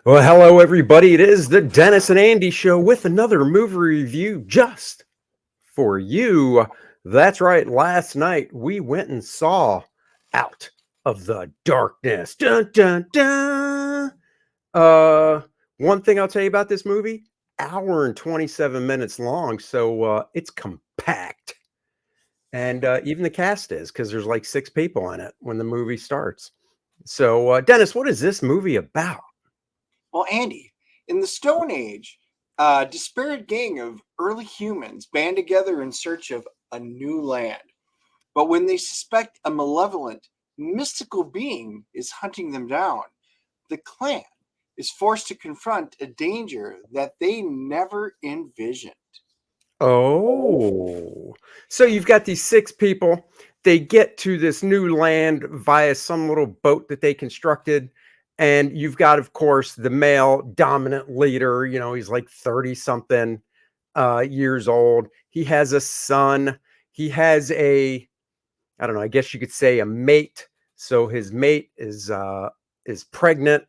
Well, hello, everybody. It is the Dennis and Andy show with another movie review just for you. That's right. Last night we went and saw Out of the Darkness. Dun, dun, dun. Uh, One thing I'll tell you about this movie, hour and 27 minutes long. So it's compact. And even the cast is because there's like six people in it when the movie starts. So, Dennis, what is this movie about? Well, Andy, in the Stone Age, a disparate gang of early humans band together in search of a new land. But when they suspect a malevolent, mystical being is hunting them down, the clan is forced to confront a danger that they never envisioned. Oh, so you've got these six people. They get to this new land via some little boat that they constructed. And you've got, of course, the male dominant leader. He's like 30 something years old. He has a son. He has I don't know, I guess you could say a mate. So his mate is pregnant.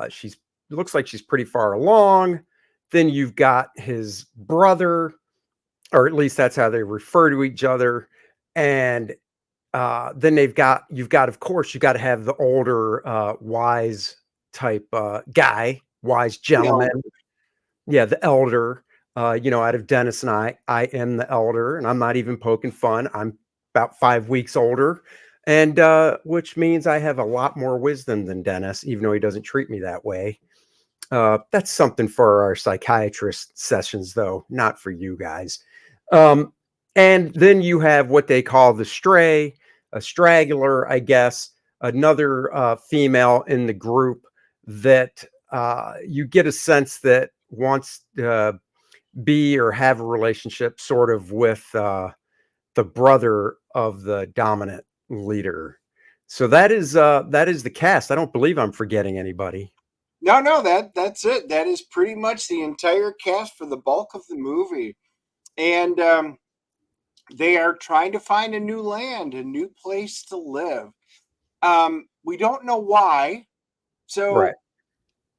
She's looks like she's pretty far along. Then you've got his brother, or at least that's how they refer to each other. And then you've got, of course, you got to have the older, wise type guy, wise The gentleman. elder. Yeah, the elder. Out of Dennis and I am the elder, and I'm not even poking fun. I'm about 5 weeks older, and which means I have a lot more wisdom than Dennis, even though he doesn't treat me that way. That's something for our psychiatrist sessions, though, not for you guys. Um, and then you have what they call the stray, a straggler, I guess, another female in the group that you get a sense that wants to be or have a relationship sort of with the brother of the dominant leader. So that is the cast. I don't believe I'm forgetting anybody. No, that's it. That is pretty much the entire cast for the bulk of the movie. And they are trying to find a new land, a new place to live. We don't know why. Right. So,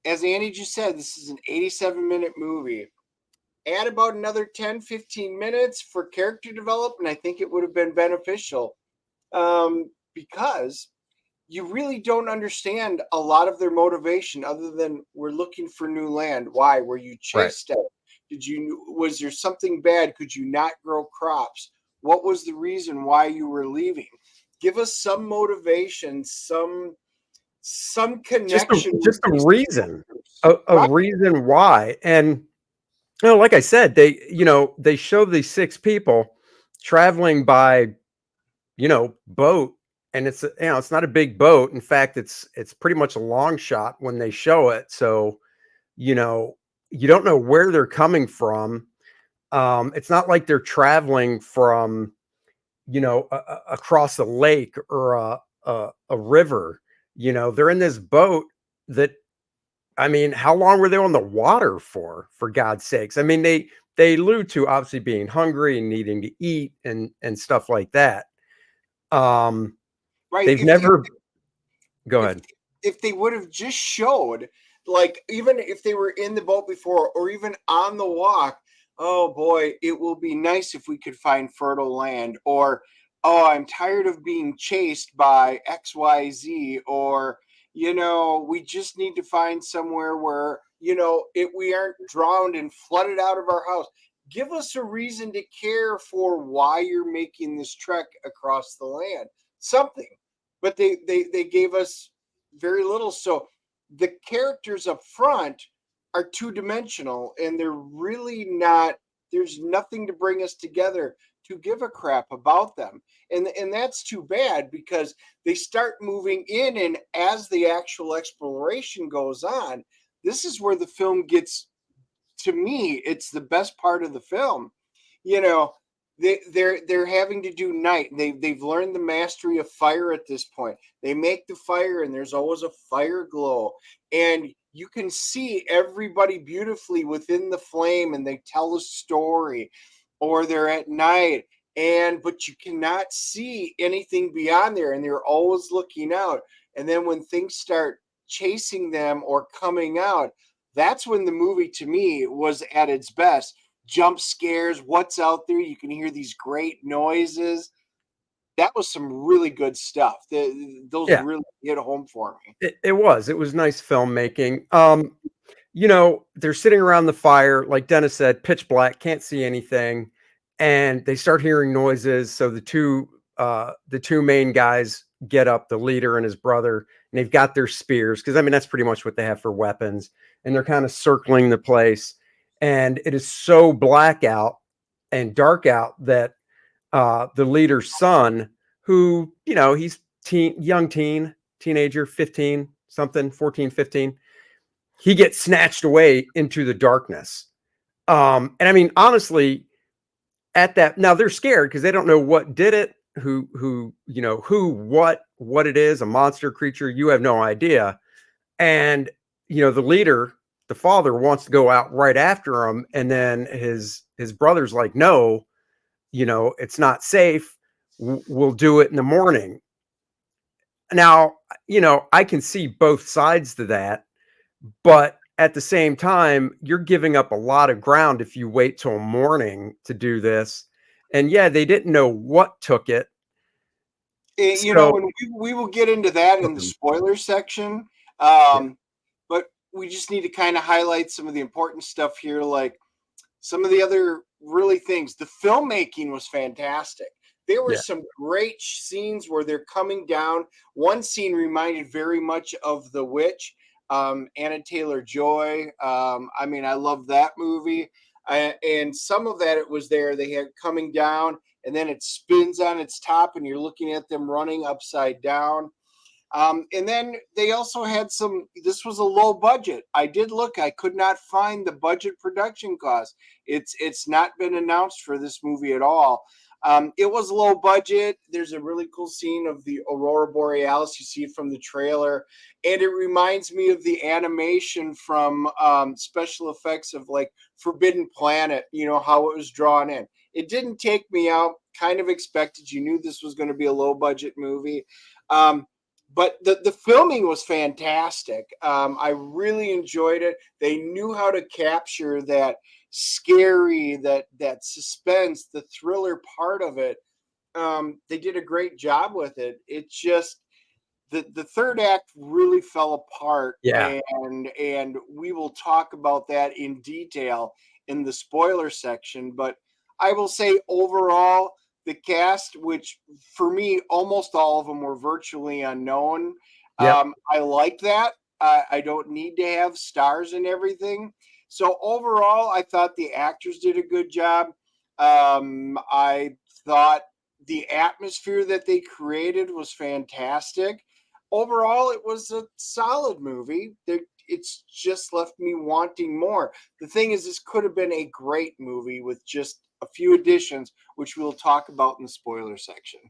as Andy just said, this is an 87-minute movie. Add about another 10, 15 minutes for character development. I think it would have been beneficial because you really don't understand a lot of their motivation other than we're looking for new land. Why? Were you Right. chased out? Was there something bad? Could you not grow crops? What was the reason why you were leaving? Give us some motivation, some Just a connection with just a these reason, characters. a Right. reason why. And like I said, they show these six people traveling by boat, and it's not a big boat. In fact, it's pretty much a long shot when they show it. So you know you don't know where they're coming from. It's not like they're traveling from across a lake or a river. They're in this boat that, I mean, how long were they on the water for God's sakes? I mean, they allude to obviously being hungry and needing to eat and stuff like that. Um, Right. they've never Go If ahead. if they would have just showed, like, even if they were in the boat before or even on the walk, oh boy, it will be nice if we could find fertile land, or oh, I'm tired of being chased by XYZ, or we just need to find somewhere where we aren't drowned and flooded out of our house. Give us a reason to care for why you're making this trek across the land. Something. But they gave us very little. So the characters up front are two-dimensional, and they're really not. There's nothing to bring us together to give a crap about them, and that's too bad because they start moving in, and as the actual exploration goes on, this is where the film gets, to me, it's the best part of the film. You know, they're having to do night. They've learned the mastery of fire at this point. They make the fire, and there's always a fire glow, and you can see everybody beautifully within the flame, and they tell a story, or they're at night, but you cannot see anything beyond there, and they're always looking out. And then when things start chasing them or coming out, that's when the movie to me was at its best. Jump scares, what's out there, you can hear these great noises. That was some really good stuff. Those Yeah, really hit home for me. it was nice filmmaking. They're sitting around the fire, like Dennis said, pitch black, can't see anything, and they start hearing noises. So the two main guys get up, the leader and his brother, and they've got their spears, because I mean that's pretty much what they have for weapons, and they're kind of circling the place. And it is so black out and dark out that the leader's son, who, he's young teenager, 15, something, 14, 15, he gets snatched away into the darkness. And I mean, honestly, at that, now they're scared because they don't know what did it, what it is, a monster creature, you have no idea. And, the leader, the father, wants to go out right after him. And then his brother's like, no, it's not safe. We'll do it in the morning. Now, I can see both sides to that, but at the same time, you're giving up a lot of ground if you wait till morning to do this. And yeah, they didn't know what took it. So, And we will get into that in the spoiler section. yeah, But we just need to kind of highlight some of the important stuff here, like some of the other really things. The filmmaking was fantastic. There were yeah, some great scenes where they're coming down. One scene reminded very much of The Witch, Anna Taylor-Joy. I mean, I love that movie. And some of that, it was there. They had coming down, and then it spins on its top, and you're looking at them running upside down. And then they also had some, this was a low budget. I did look, I could not find the budget production cost. It's not been announced for this movie at all. It was low budget. There's a really cool scene of the Aurora Borealis. You see it from the trailer. And it reminds me of the animation from special effects of like Forbidden Planet, how it was drawn in. It didn't take me out, kind of expected. You knew this was going to be a low budget movie. But the filming was fantastic. I really enjoyed it. They knew how to capture that scary, that suspense, the thriller part of it. They did a great job with it. It just the third act really fell apart, yeah, and we will talk about that in detail in the spoiler section. But I will say overall, the cast, which for me, almost all of them were virtually unknown. yep, I like that. I don't need to have stars and everything. So overall, I thought the actors did a good job. I thought the atmosphere that they created was fantastic. Overall, it was a solid movie. It's just left me wanting more. The thing is, this could have been a great movie with just a few additions, which we'll talk about in the spoiler section.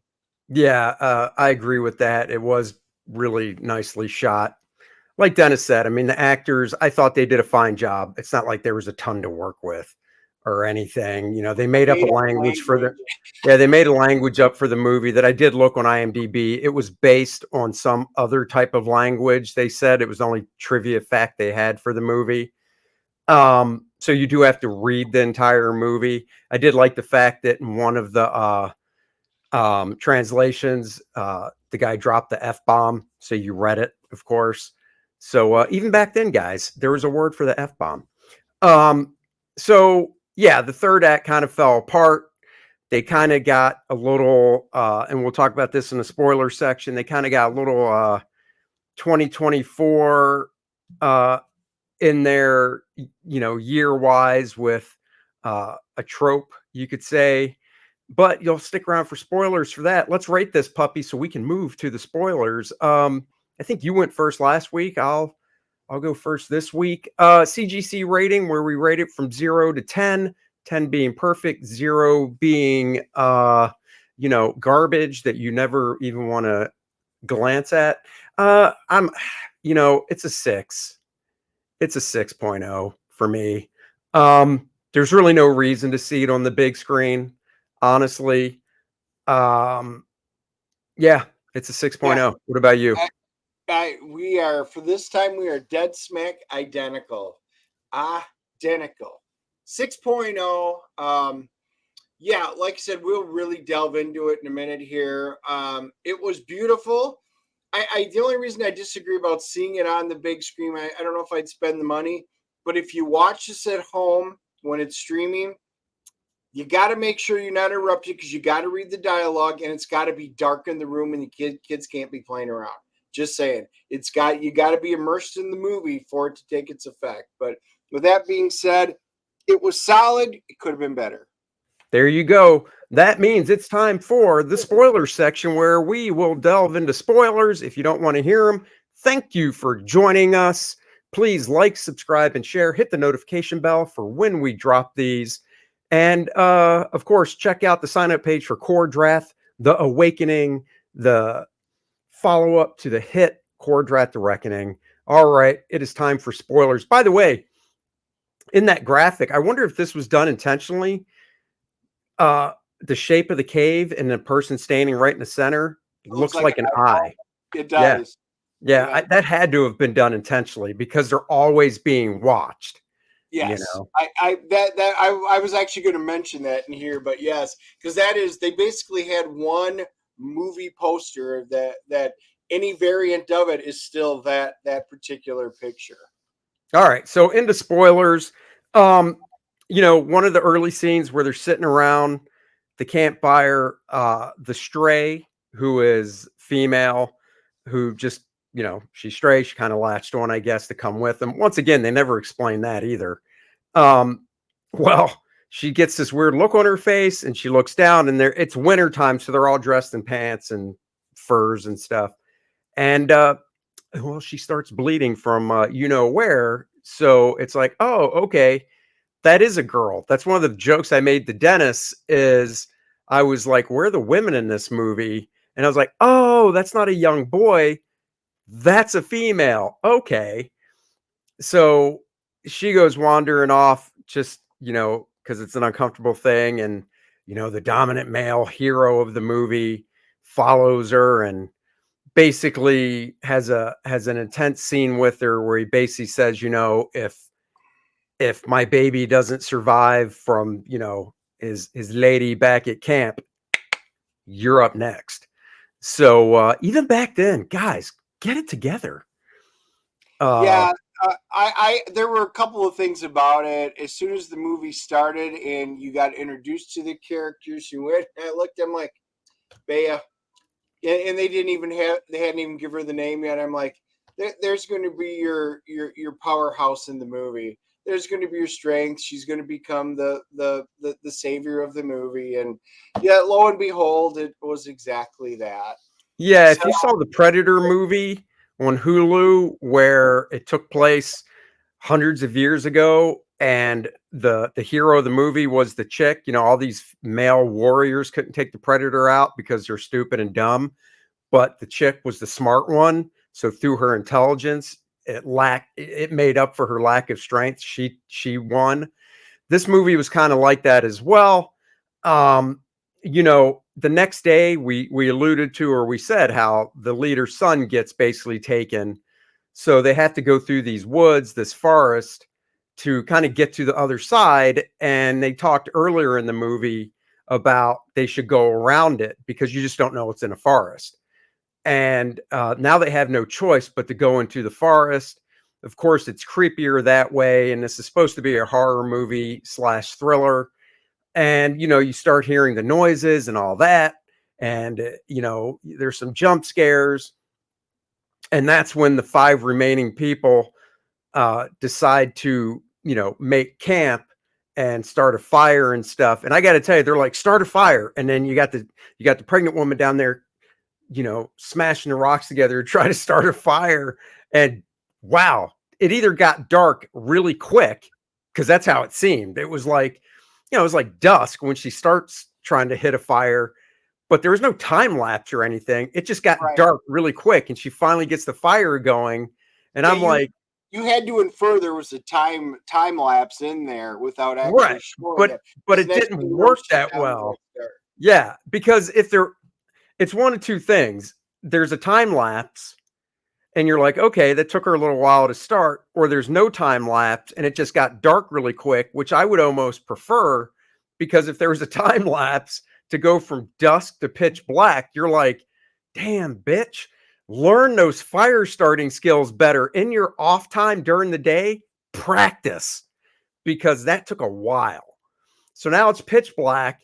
yeah. I agree with that. It was really nicely shot. Like Dennis said, I mean, the actors, I thought they did a fine job. It's not like there was a ton to work with or anything. They made up a Made up language for language. the, yeah, they made a language up for the movie that I did look on IMDb. It was based on some other type of language. They said it was the only trivia fact they had for the movie. So you do have to read the entire movie. I did like the fact that in one of the translations, the guy dropped the F-bomb. So you read it, of course. So even back then, guys, there was a word for the F-bomb. So yeah, the third act kind of fell apart. They kind of got a little, and we'll talk about this in the spoiler section. They kind of got a little 2024 in there, year wise with a trope, you could say. But you'll stick around for spoilers for that. Let's rate this puppy so we can move to the spoilers. I think you went first last week. I'll go first this week. CGC rating, where we rate it from 0 to 10, 10 being perfect, 0 being garbage that you never even want to glance at. It's a 6. It's a 6.0 for me. There's really no reason to see it on the big screen, honestly. Yeah, it's a Yeah, 6.0. What about you? We are, for this time, we are dead smack identical. Identical. 6.0. Yeah, like I said, we'll really delve into it in a minute here. It was beautiful. The only reason I disagree about seeing it on the big screen, I don't know if I'd spend the money, but if you watch this at home when it's streaming, you got to make sure you're not interrupted because you got to read the dialogue, and it's got to be dark in the room, and the kids can't be playing around. Just saying, you got to be immersed in the movie for it to take its effect. But with that being said, it was solid. It could have been better. There you go. That means it's time for the spoiler section where we will delve into spoilers. If you don't want to hear them, thank you for joining us. Please like, subscribe, and share. Hit the notification bell for when we drop these. And of course, check out the sign up page for Kor-Drath the Awakening, the follow up to the hit Kor-Drath the Reckoning. All right, it is time for spoilers. By the way, in that graphic, I wonder if this was done intentionally. The shape of the cave and the person standing right in the center looks like an eye. It does. Yeah. That had to have been done intentionally because they're always being watched. Yes, I was actually going to mention that in here, but yes, because they basically had one movie poster that any variant of it is still that particular picture. All right, so into spoilers. One of the early scenes where they're sitting around the campfire, the stray, who is female, who just, she's stray, she kind of latched on, I guess, to come with them. Once again, they never explain that either. Well, she gets this weird look on her face and she looks down and it's winter time. So they're all dressed in pants and furs and stuff. And, well, she starts bleeding from, where. So it's like, oh, okay, that is a girl. That's one of the jokes I made to Dennis is I was like, where are the women in this movie? And I was like, oh, that's not a young boy. That's a female. Okay. So she goes wandering off just, because it's an uncomfortable thing. And, the dominant male hero of the movie follows her and basically has an intense scene with her where he basically says, if my baby doesn't survive from, his lady back at camp, you're up next. So even back then, guys, get it together. There were a couple of things about it. As soon as the movie started and you got introduced to the characters, I looked at them like, Bea, and they hadn't even give her the name yet. I'm like, there's going to be your powerhouse in the movie. There's going to be your strength. She's going to become the savior of the movie. And yeah, lo and behold, it was exactly that. Yeah, if you saw the Predator movie on Hulu, where it took place hundreds of years ago, and the hero of the movie was the chick, all these male warriors couldn't take the Predator out because they're stupid and dumb, but the chick was the smart one. So through her intelligence, it made up for her lack of strength. She won. This movie was kind of like that as well. The next day we alluded to, or we said how the leader's son gets basically taken. So they have to go through these woods, this forest, to kind of get to the other side. And they talked earlier in the movie about they should go around it because you just don't know what's in a forest. And now they have no choice but to go into the forest. Of course, it's creepier that way. And this is supposed to be a horror movie / thriller. And, you start hearing the noises and all that. And, there's some jump scares. And that's when the 5 remaining people decide to, make camp and start a fire and stuff. And I got to tell you, they're like, start a fire. And then you got the pregnant woman down there, smashing the rocks together to try to start a fire. And wow, it either got dark really quick, because that's how it seemed. It was like, it was like dusk when she starts trying to hit a fire, but there was no time lapse or anything. It just got dark really quick, and she finally gets the fire going. And I'm like, you had to infer there was a time lapse in there without actually showing it. But it didn't work that well. Yeah, because it's one of two things. There's a time lapse, and you're like, okay, that took her a little while to start, or there's no time lapse and it just got dark really quick, which I would almost prefer, because if there was a time lapse to go from dusk to pitch black, you're like, damn, bitch, learn those fire starting skills better in your off time during the day. Practice, because that took a while. So now it's pitch black.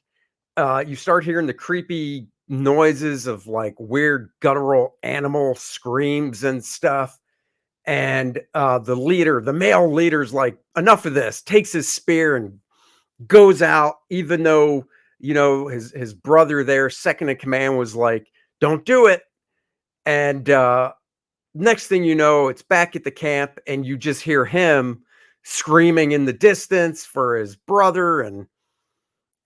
You start hearing the creepy noises of like weird guttural animal screams and stuff. And the leader, the male leader's like, enough of this, takes his spear and goes out, even though, his brother there, second in command, was like, don't do it. And next thing you know, it's back at the camp and you just hear him screaming in the distance for his brother. And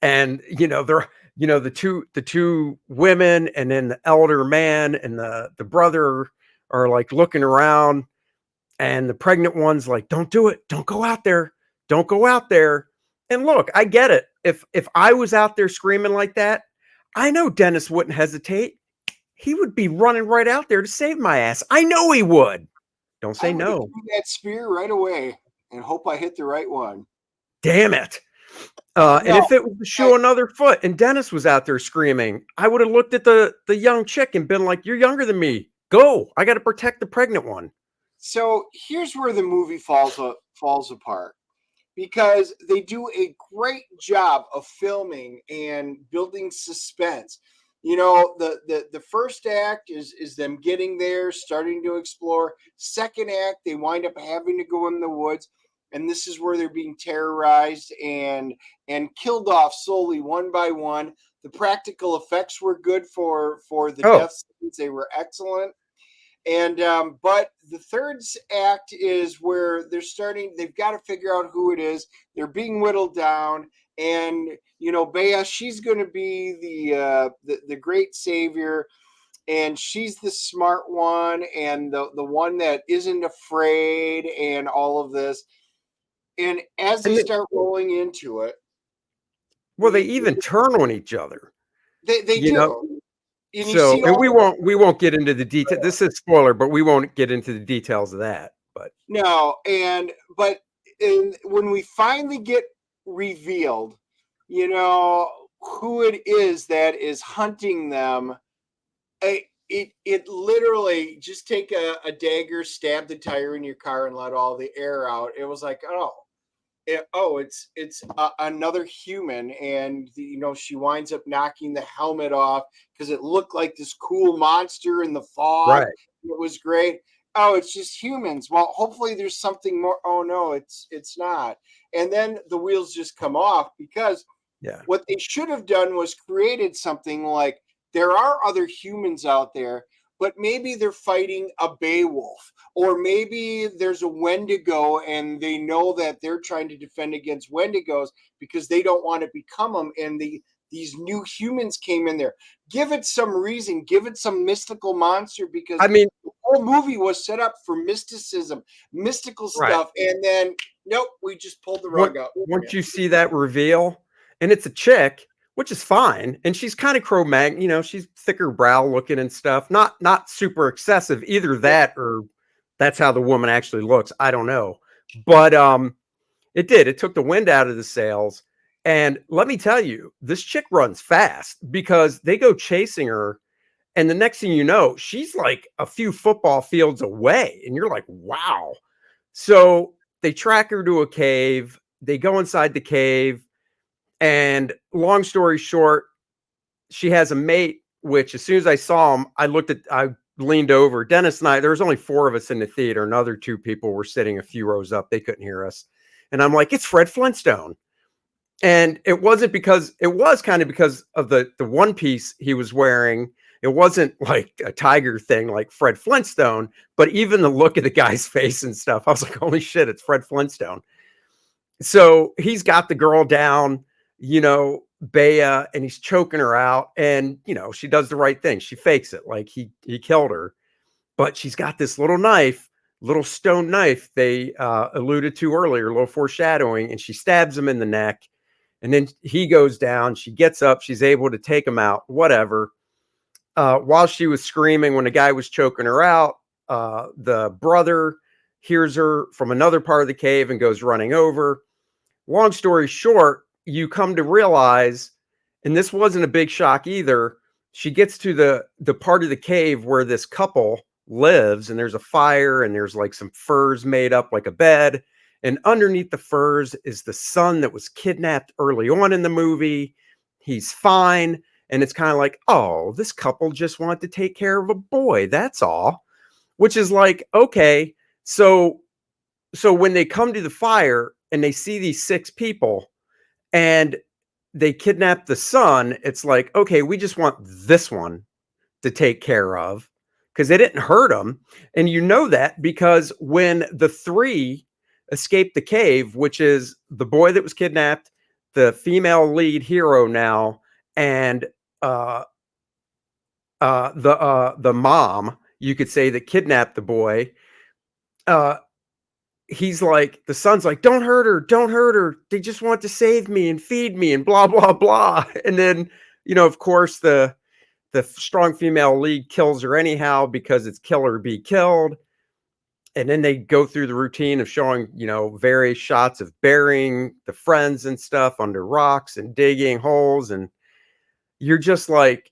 they're, the two women and then the elder man and the brother are like looking around, and the pregnant one's like, don't do it, don't go out there, don't go out there. And look, I get it. If I was out there screaming like that, I know Dennis wouldn't hesitate. He would be running right out there to save my ass. I know he would. Don't say no. That spear right away and hope I hit the right one. Damn it. And if it was the shoe another foot and Dennis was out there screaming, I would have looked at the young chick and been like, you're younger than me. Go. I got to protect the pregnant one. So here's where the movie falls apart, because they do a great job of filming and building suspense. The first act is them getting there, starting to explore. Second act, they wind up having to go in the woods, and this is where they're being terrorized and killed off slowly, one by one. The practical effects were good for the death scenes; they were excellent. And but the third act is where they've got to figure out who it is. They're being whittled down, and Bea, she's going to be the great savior, and she's the smart one and the one that isn't afraid and all of this. And as they start rolling into it, well, they even turn on each other. They do. So, and we won't get into the detail. This is spoiler, but we won't get into the details of that. But no, but when we finally get revealed, who it is that is hunting them, it literally just take a dagger, stab the tire in your car, and let all the air out. It was like, it's another human, and she winds up knocking the helmet off because it looked like this cool monster in the fog. Right. It was great. Oh, it's just humans. Well, hopefully there's something more. Oh no, it's not. And then the wheels just come off, because what they should have done was created something like, there are other humans out there, but maybe they're fighting a Beowulf, or maybe there's a Wendigo and they know that they're trying to defend against Wendigos because they don't want to become them, and these new humans came in there. Give it some reason, give it some mystical monster, because the whole movie was set up for mysticism, mystical stuff, and then nope, we just pulled the rug out. Once you see that reveal, and it's a chick, which is fine, and she's kind of Cro-Magnon, she's thicker brow looking and stuff, not super excessive, either that or that's how the woman actually looks. I don't know, but it took the wind out of the sails. And let me tell you, this chick runs fast, because they go chasing her, and the next thing you know, she's like a few football fields away, and you're like, wow. So they track her to a cave. They go inside the cave, and long story short, she has a mate, which as soon as I saw him, I leaned over. Dennis and I, there was only 4 of us in the theater. Another 2 people were sitting a few rows up. They couldn't hear us. And I'm like, it's Fred Flintstone. And it was kind of because of the one piece he was wearing. It wasn't like a tiger thing like Fred Flintstone, but even the look of the guy's face and stuff, I was like, holy shit, it's Fred Flintstone. So he's got the girl down, Bea, and he's choking her out, and she does the right thing. She fakes it like he killed her, but she's got this little stone knife they alluded to earlier, a little foreshadowing, and she stabs him in the neck. And then he goes down, she gets up, she's able to take him out, whatever. While she was screaming, when the guy was choking her out, the brother hears her from another part of the cave and goes running over. Long story short, you come to realize, and this wasn't a big shock either, she gets to the part of the cave where this couple lives, and there's a fire, and there's like some furs made up like a bed, and underneath the furs is the son that was kidnapped early on in the movie. He's fine, and it's kind of like, oh, this couple just wanted to take care of a boy, that's all. Which is like, okay, so when they come to the fire and they see these 6 people and they kidnap the son, it's like, okay, we just want this one to take care of because they didn't hurt him. And you know that because when the 3 escape the cave, which is the boy that was kidnapped, the female lead hero now, and the mom, you could say, that kidnapped the boy, he's like, the son's like, don't hurt her, don't hurt her. They just want to save me and feed me and blah, blah, blah. And then, of course, the strong female lead kills her anyhow because it's kill or be killed. And then they go through the routine of showing, various shots of burying the friends and stuff under rocks and digging holes. And you're just like,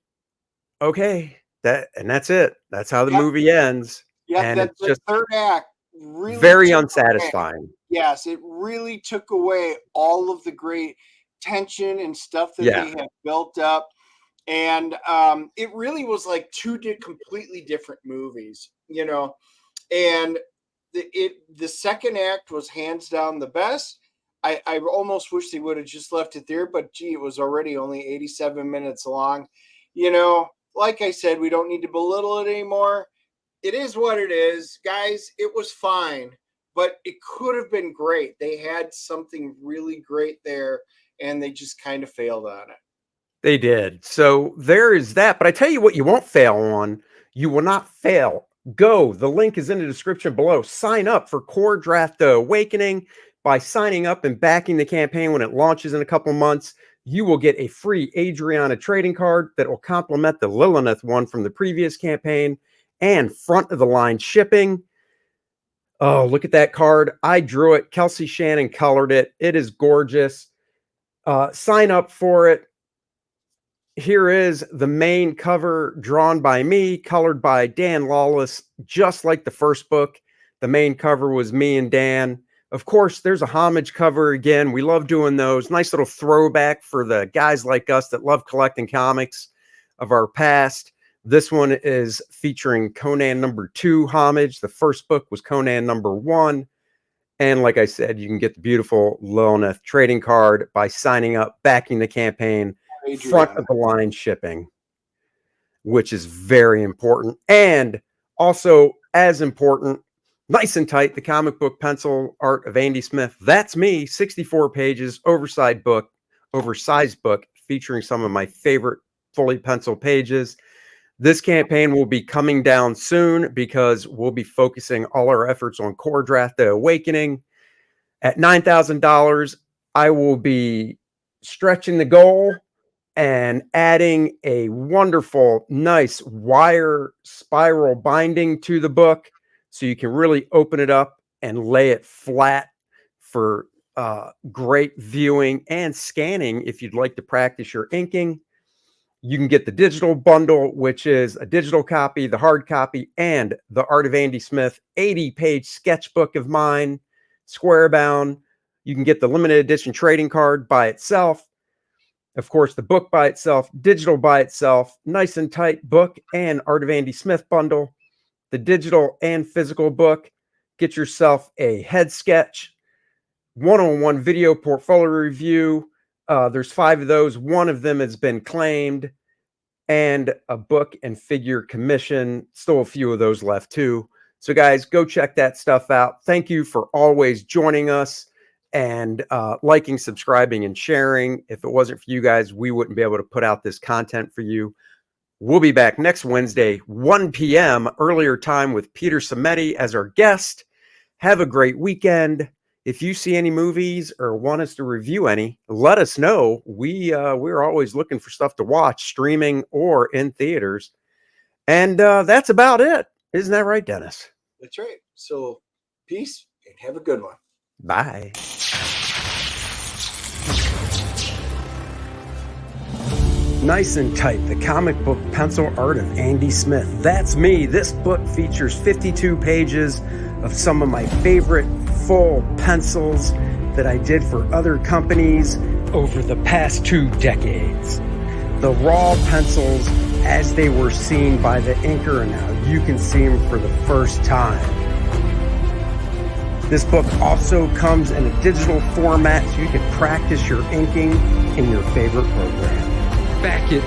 okay, that's it. That's how the movie ends. Yeah, and that's it's just the 3rd act. Really very unsatisfying. Yes, it really took away all of the great tension and stuff that they had built up. And it really was like 2 completely different movies, and the 2nd act was hands down the best. I almost wish they would have just left it there, but gee, it was already only 87 minutes long. Like I said, we don't need to belittle it anymore. It is what it is, guys. It was fine, but it could have been great. They had something really great there, and they just kind of failed on it. They did. So there is that. But I tell you what, you won't fail on. You will not fail. Go. The link is in the description below. Sign up for Kor-Drath the Awakening. By signing up and backing the campaign when it launches in a couple months, you will get a free Adriana trading card that will complement the Lilith one from the previous campaign, and front of the line shipping. Oh, look at that card. I drew it. Kelsey Shannon colored it. It is gorgeous. Sign up for it. Here is the main cover, drawn by me, colored by Dan Lawless, just like the first book. The main cover was me and Dan. Of course, there's a homage cover again. We love doing those. Nice little throwback for the guys like us that love collecting comics of our past. This one is featuring Conan #2 homage. The first book was Conan #1. And like I said, you can get the beautiful Lilith trading card by signing up, backing the campaign, front of the line shipping, which is very important. And also as important, nice and tight, the comic book pencil art of Andy Smith. That's me, 64 pages, oversized book, featuring some of my favorite fully penciled pages. This campaign will be coming down soon because we'll be focusing all our efforts on Kor-Drath the Awakening. At $9,000, I will be stretching the goal and adding a wonderful, nice wire spiral binding to the book so you can really open it up and lay it flat for great viewing and scanning if you'd like to practice your inking. You can get the digital bundle, which is a digital copy, the hard copy, and the Art of Andy Smith 80-page sketchbook of mine, square bound. You can get the limited edition trading card by itself. Of course, the book by itself, digital by itself, nice and tight book and Art of Andy Smith bundle. The digital and physical book. Get yourself a head sketch, one-on-one video portfolio review. There's 5 of those. 1 of them has been claimed, and a book and figure commission. Still a few of those left too. So guys, go check that stuff out. Thank you for always joining us and liking, subscribing, and sharing. If it wasn't for you guys, we wouldn't be able to put out this content for you. We'll be back next Wednesday, 1 p.m. earlier time, with Peter Samedi as our guest. Have a great weekend. If you see any movies or want us to review any, let us know. We're always looking for stuff to watch, streaming or in theaters. And that's about it. Isn't that right, Dennis? That's right. So peace and have a good one. Bye. Nice and Tight, the comic book pencil art of Andy Smith. That's me. This book features 52 pages of some of my favorite full pencils that I did for other companies over the past 2 decades. The raw pencils as they were seen by the inker, and now you can see them for the first time. This book also comes in a digital format so you can practice your inking in your favorite program. Back at